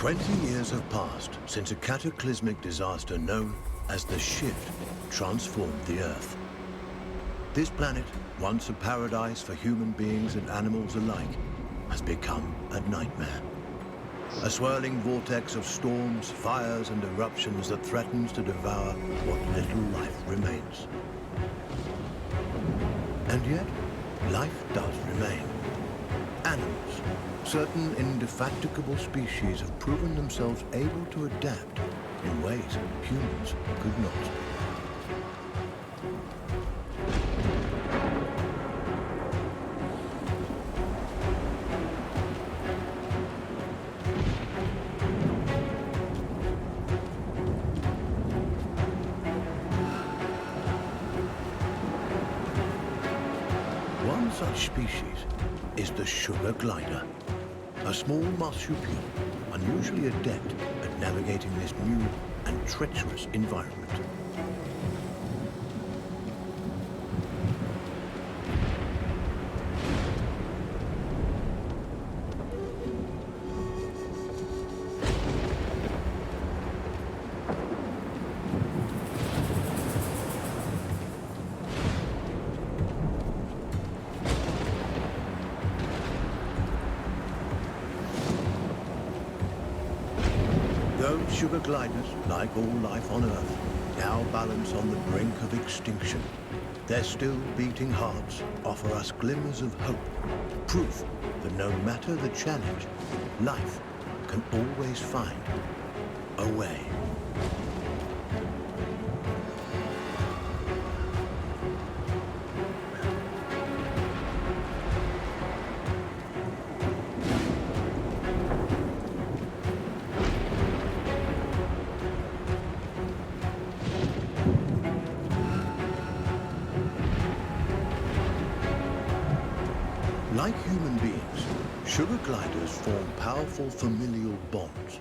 20 years have passed since a cataclysmic disaster known as the Shift transformed the Earth. This planet, once a paradise for human beings and animals alike, has become a nightmare. A swirling vortex of storms, fires, and eruptions that threatens to devour what little life remains. And yet, life does remain. Animals, certain indefatigable species have proven themselves able to adapt in ways humans could not. One such species is the sugar glider, a small marsupial unusually adept at navigating this new and treacherous environment. Those sugar gliders, like all life on Earth, now balance on the brink of extinction. Their still beating hearts offer us glimmers of hope, proof that no matter the challenge, life can always find a way. Like human beings, sugar gliders form powerful familial bonds.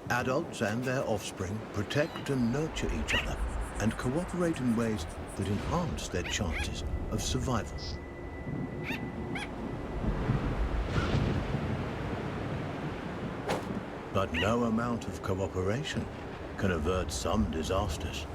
Adults and their offspring protect and nurture each other and cooperate in ways that enhance their chances of survival. But no amount of cooperation can avert some disasters.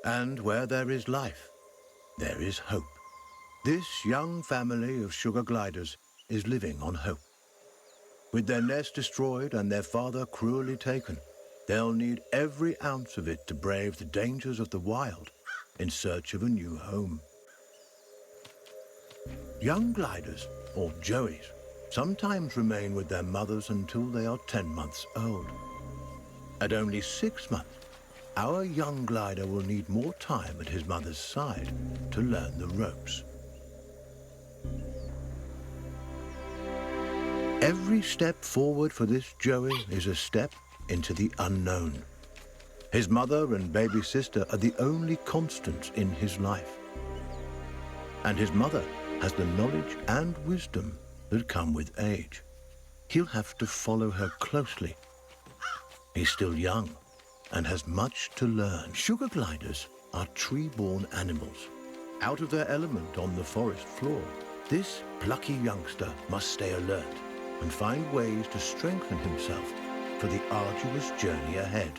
And where there is life, there is hope. This young family of sugar gliders is living on hope. With their nest destroyed and their father cruelly taken, they'll need every ounce of it to brave the dangers of the wild in search of a new home. Young gliders, or joeys, sometimes remain with their mothers until they are 10 months old. At only 6 months, our young glider will need more time at his mother's side to learn the ropes. Every step forward for this joey is a step into the unknown. His mother and baby sister are the only constants in his life. And his mother has the knowledge and wisdom that come with age. He'll have to follow her closely. He's still young and has much to learn. Sugar gliders are tree-born animals. Out of their element on the forest floor, this plucky youngster must stay alert and find ways to strengthen himself for the arduous journey ahead.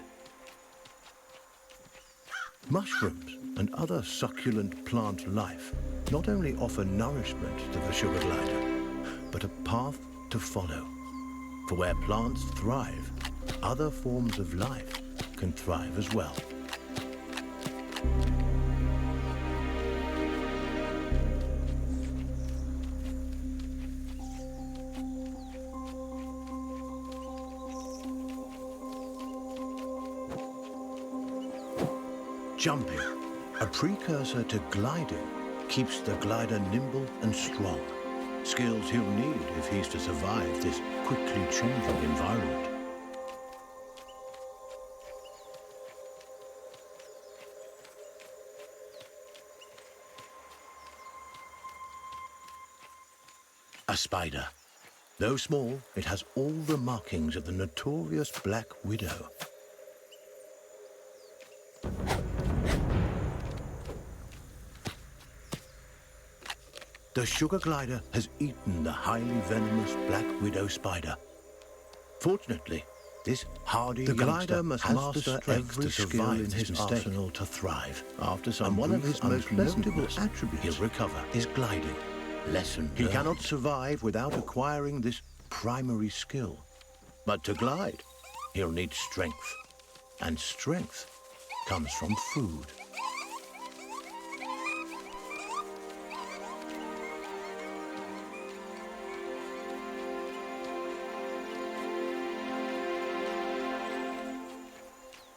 Mushrooms and other succulent plant life not only offer nourishment to the sugar glider, but a path to follow. For where plants thrive, other forms of life can thrive as well. Jumping, a precursor to gliding, keeps the glider nimble and strong. skills he'll need if he's to survive this quickly changing environment. A spider. Though small, it has all the markings of the notorious Black Widow. The sugar glider has eaten the highly venomous Black Widow spider. Fortunately, this hardy glider must master every skill in his arsenal to thrive. After some one of his most notable attributes, he'll recover his gliding. Lesson learned. He cannot survive without acquiring this primary skill. But to glide, he'll need strength. And strength comes from food.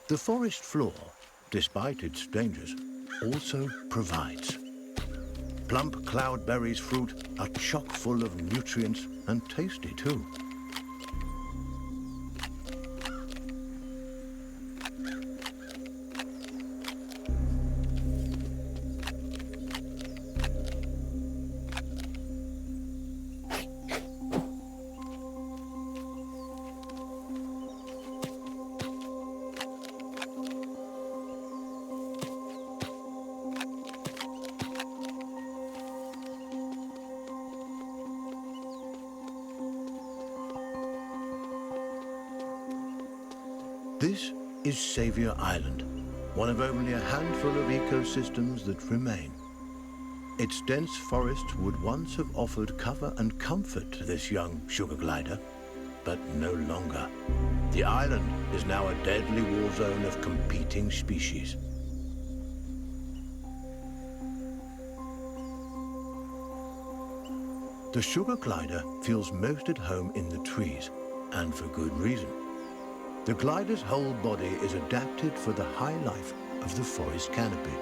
The forest floor, despite its dangers, also provides. Plump cloudberries fruit are chock full of nutrients and tasty too. This is Saviour Island, one of only a handful of ecosystems that remain. Its dense forests would once have offered cover and comfort to this young sugar glider, but no longer. The island is now a deadly war zone of competing species. The sugar glider feels most at home in the trees, and for good reason. The glider's whole body is adapted for the high life of the forest canopy.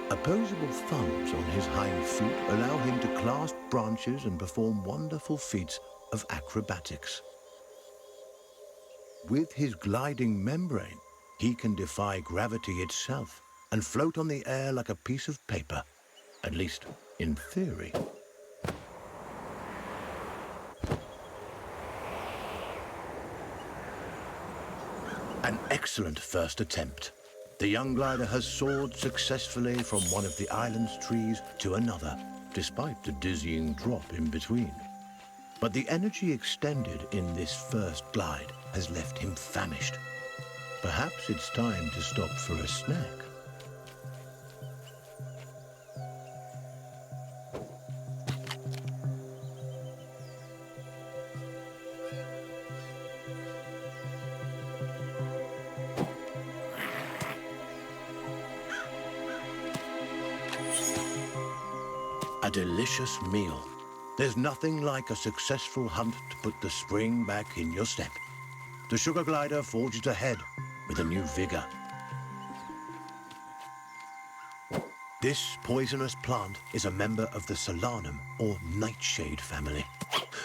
Opposable thumbs on his hind feet allow him to clasp branches and perform wonderful feats of acrobatics. With his gliding membrane, he can defy gravity itself and float on the air like a piece of paper, at least in theory. An excellent first attempt. The young glider has soared successfully from one of the island's trees to another, despite the dizzying drop in between. But the energy extended in this first glide has left him famished. Perhaps it's time to stop for a snack. A delicious meal. There's nothing like a successful hunt to put the spring back in your step. The sugar glider forges ahead with a new vigor. This poisonous plant is a member of the solanum or nightshade family.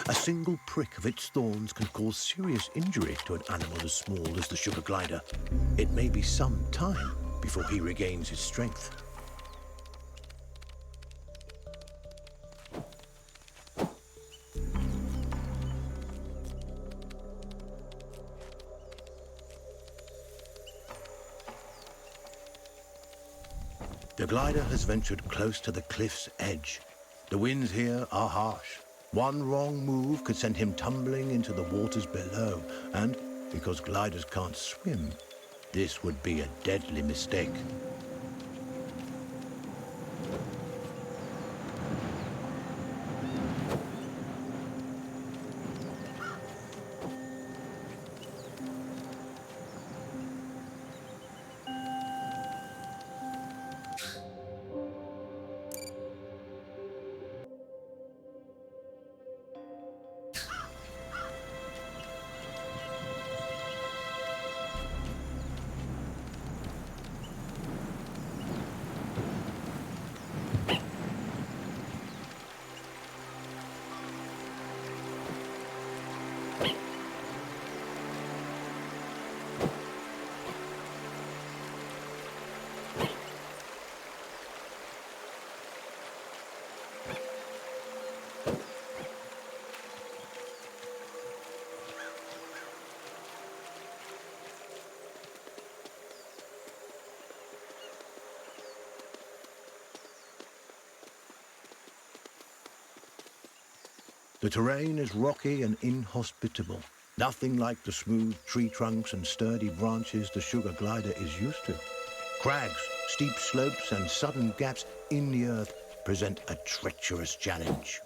A single prick of its thorns can cause serious injury to an animal as small as the sugar glider. It may be some time before he regains his strength. The glider has ventured close to the cliff's edge. The winds here are harsh. One wrong move could send him tumbling into the waters below, and because gliders can't swim, this would be a deadly mistake. The terrain is rocky and inhospitable, nothing like the smooth tree trunks and sturdy branches the sugar glider is used to. Crags, steep slopes, and sudden gaps in the earth present a treacherous challenge.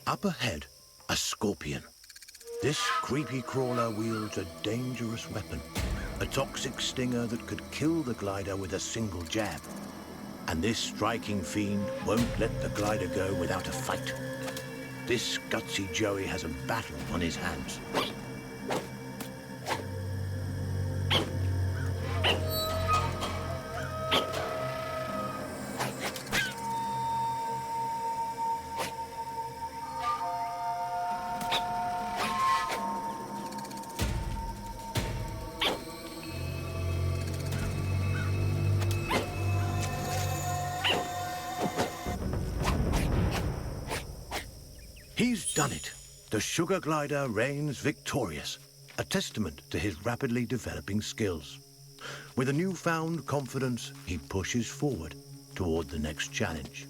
Up ahead, a scorpion. This creepy crawler wields a dangerous weapon, a toxic stinger that could kill the glider with a single jab. And this striking fiend won't let the glider go without a fight. This gutsy Joey has a battle on his hands. He's done it. The sugar glider reigns victorious, a testament to his rapidly developing skills. With a newfound confidence, he pushes forward toward the next challenge.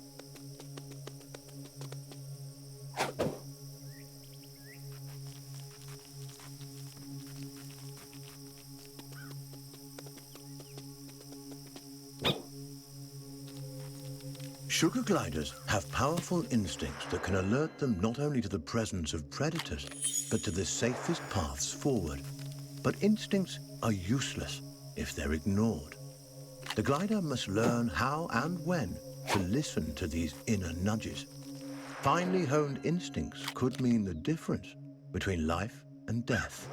Sugar gliders have powerful instincts that can alert them not only to the presence of predators, but to the safest paths forward. But instincts are useless if they're ignored. The glider must learn how and when to listen to these inner nudges. Finely honed instincts could mean the difference between life and death.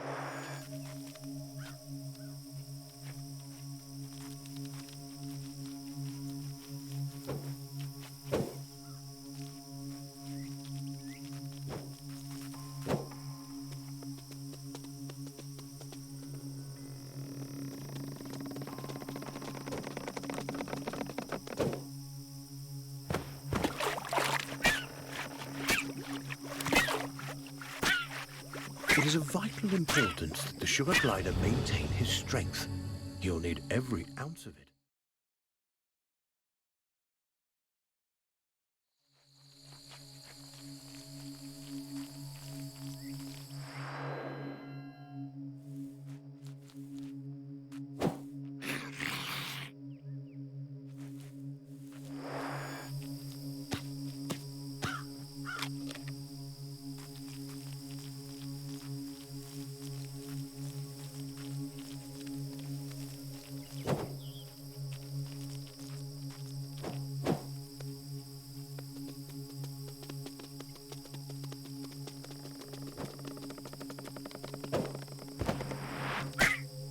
It is of vital importance that the sugar glider maintain his strength. He'll need every ounce of it.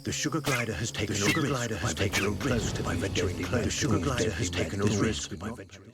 The sugar glider has taken a risk by venturing close. The sugar glider has taken a risk by venturing.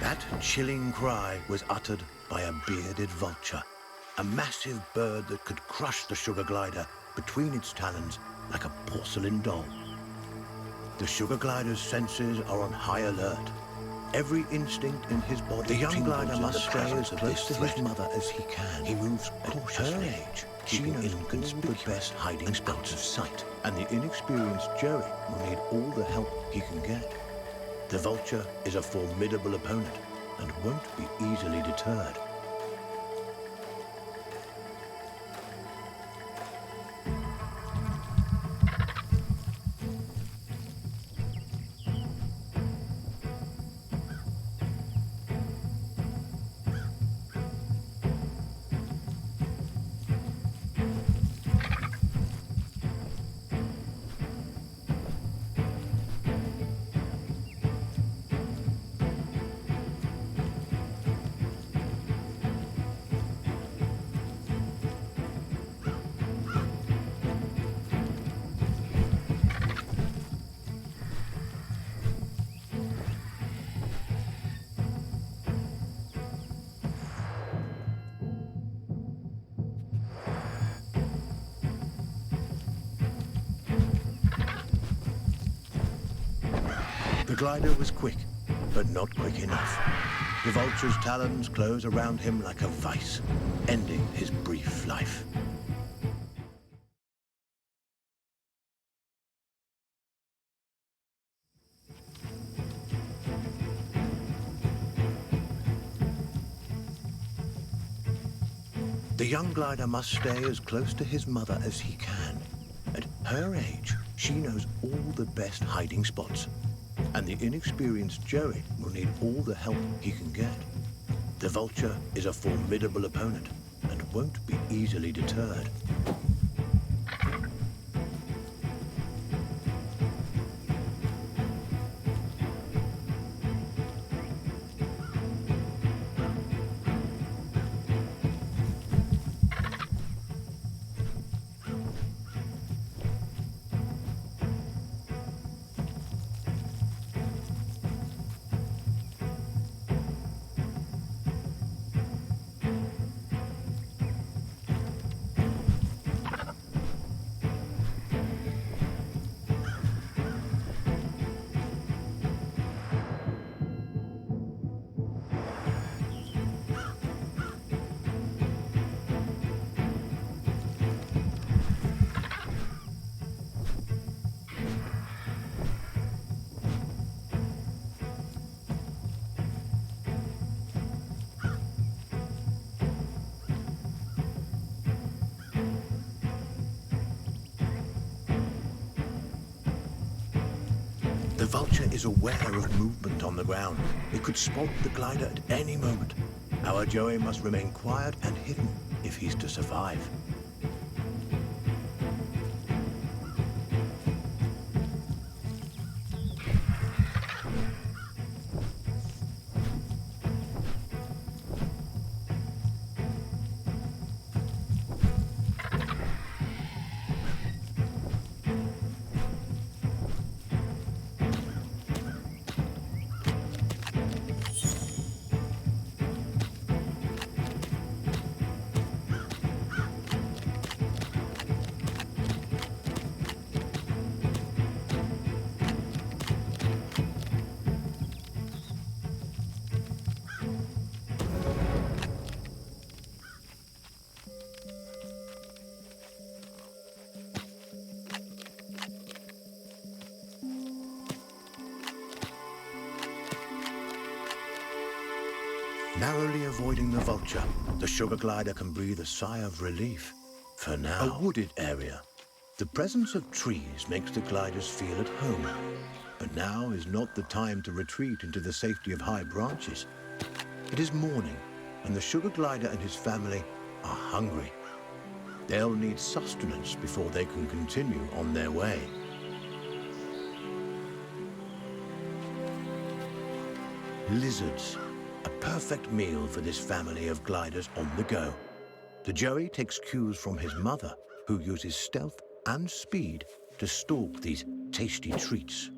That chilling cry was uttered by a bearded vulture, a massive bird that could crush the sugar glider between its talons like a porcelain doll. The sugar glider's senses are on high alert. Every instinct in his body. The young glider must stay as close to his mother as he can. He moves cautiously. At her age, keeping inconspicuous hiding spots of sight, and the inexperienced Joey will need all the help he can get. The vulture is a formidable opponent and won't be easily deterred. The glider was quick, but not quick enough. The vulture's talons close around him like a vice, ending his brief life. The young glider must stay as close to his mother as he can. At her age, she knows all the best hiding spots, and the inexperienced Joey will need all the help he can get. The vulture is a formidable opponent and won't be easily deterred. The vulture is aware of movement on the ground. It could spot the glider at any moment. Our Joey must remain quiet and hidden if he's to survive. Narrowly avoiding the vulture, the sugar glider can breathe a sigh of relief. For now, a wooded area. The presence of trees makes the gliders feel at home. But now is not the time to retreat into the safety of high branches. It is morning, and the sugar glider and his family are hungry. They'll need sustenance before they can continue on their way. Lizards. A perfect meal for this family of gliders on the go. The Joey takes cues from his mother, who uses stealth and speed to stalk these tasty treats.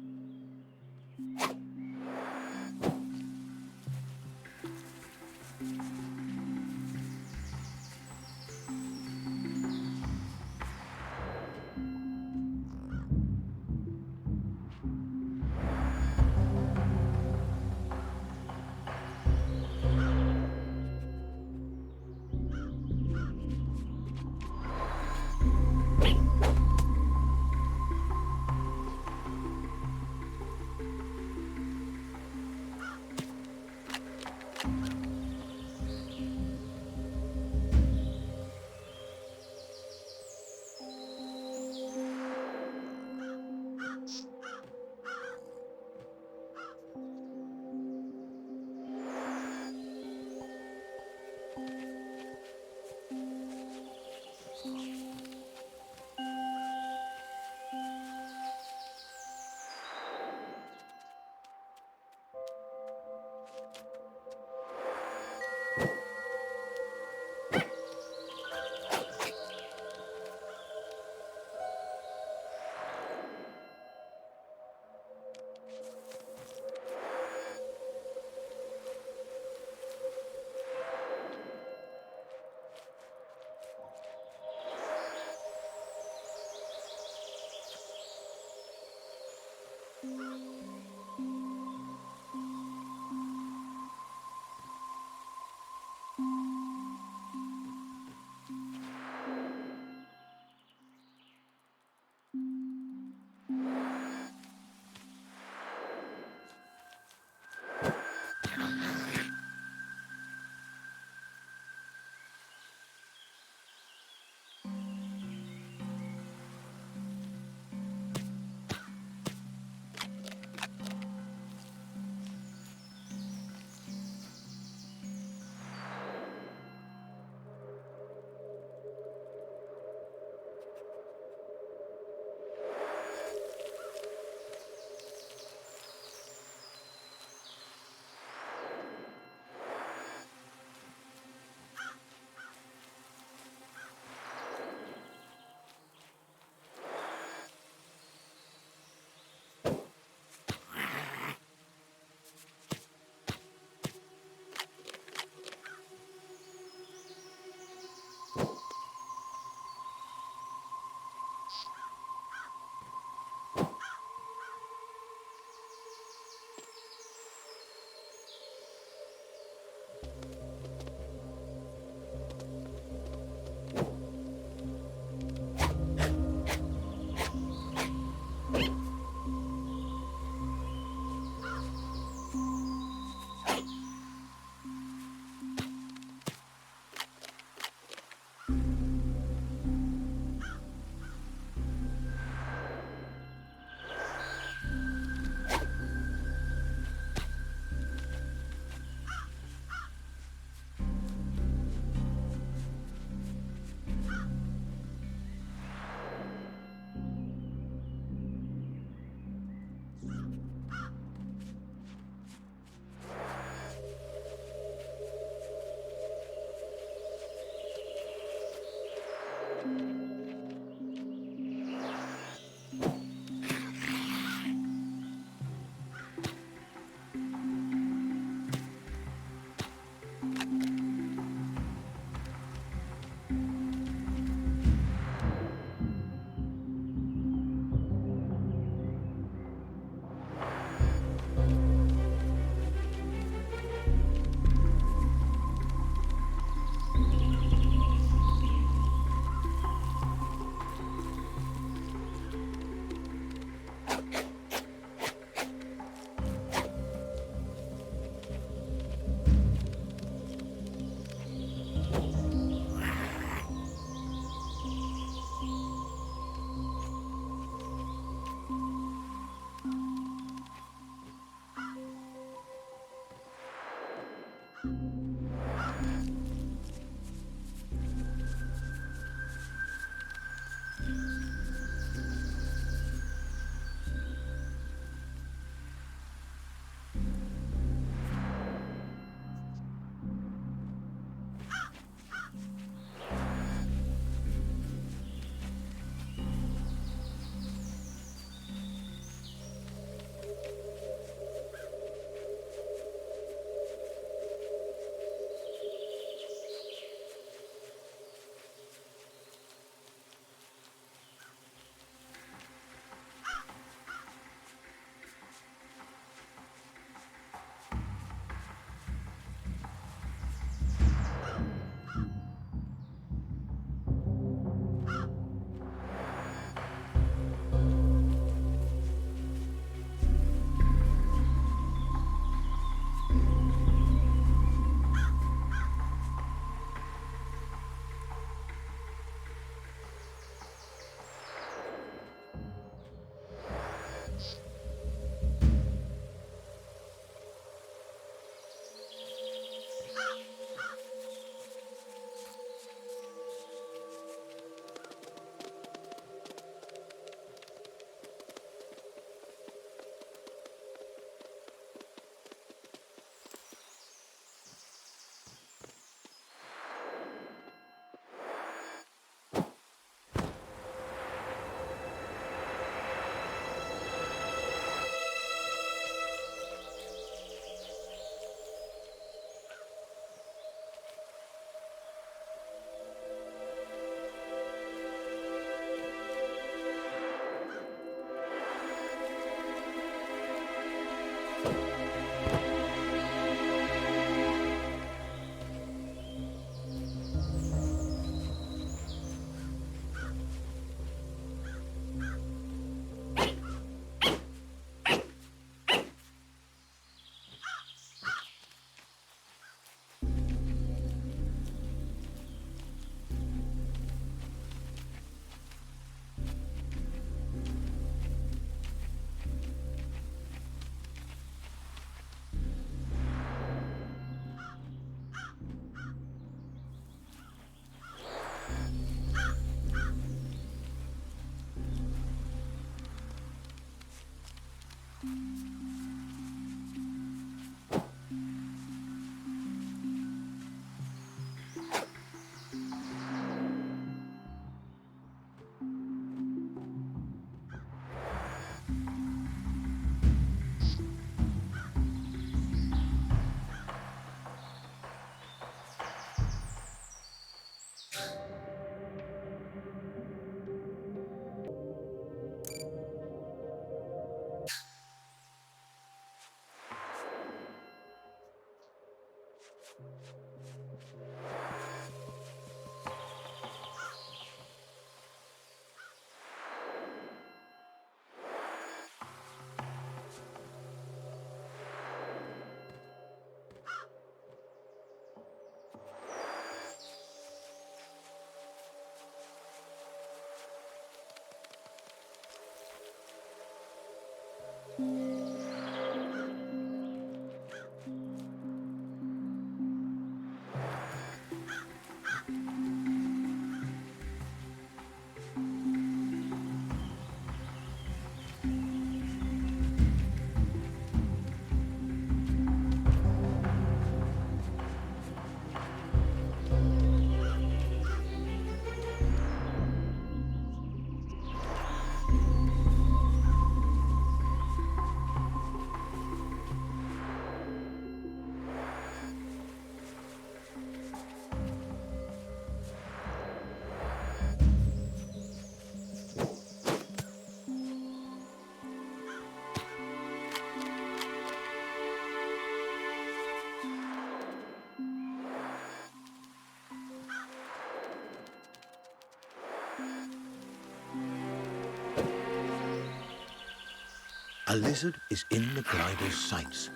A lizard is in the glider's sights.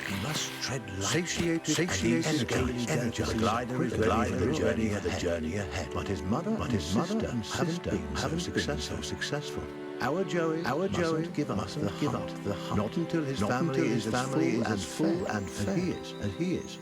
He must tread lightly, satiated and energized. The glider is ready for the journey ahead. But his mother and sister haven't been so successful. Our Joey mustn't give up the hunt. Not until his family is as full and fair as he is.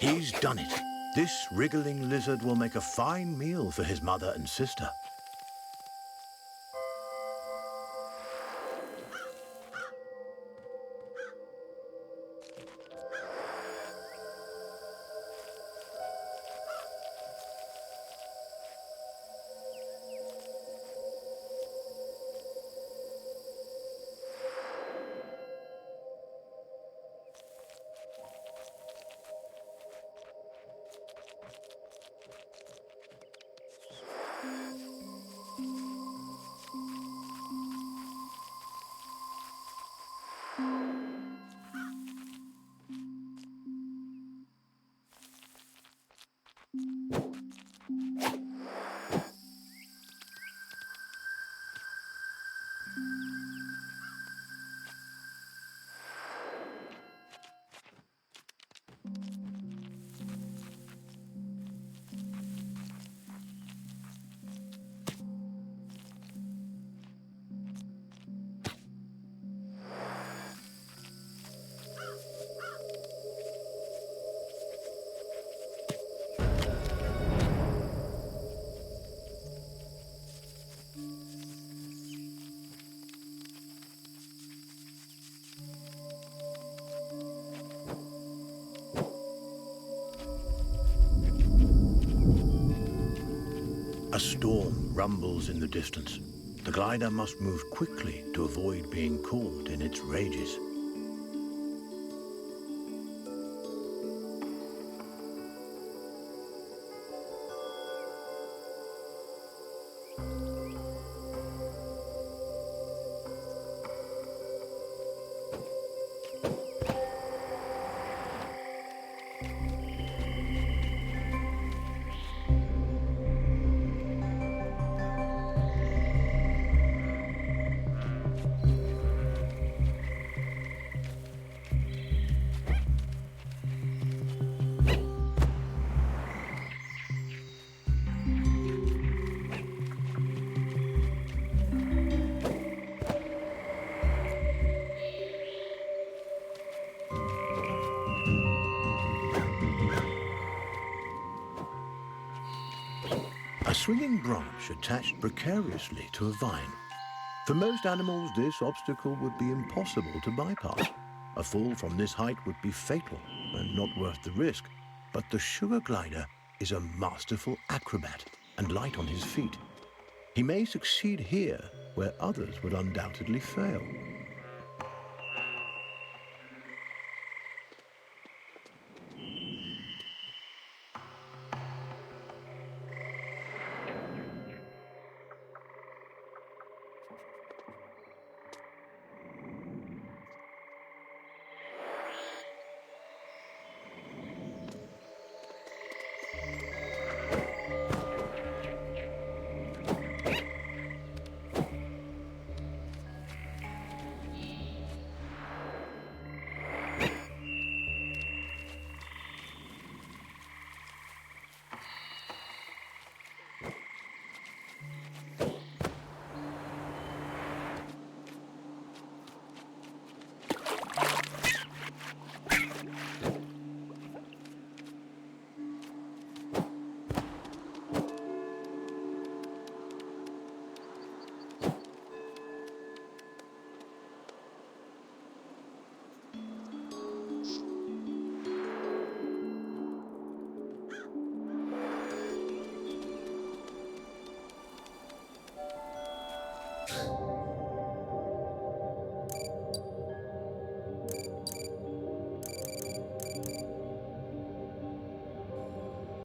He's done it. This wriggling lizard will make a fine meal for his mother and sister. A storm rumbles in the distance. The glider must move quickly to avoid being caught in its rages. A swinging branch attached precariously to a vine. For most animals, this obstacle would be impossible to bypass. A fall from this height would be fatal and not worth the risk. But the sugar glider is a masterful acrobat and light on his feet. He may succeed here where others would undoubtedly fail.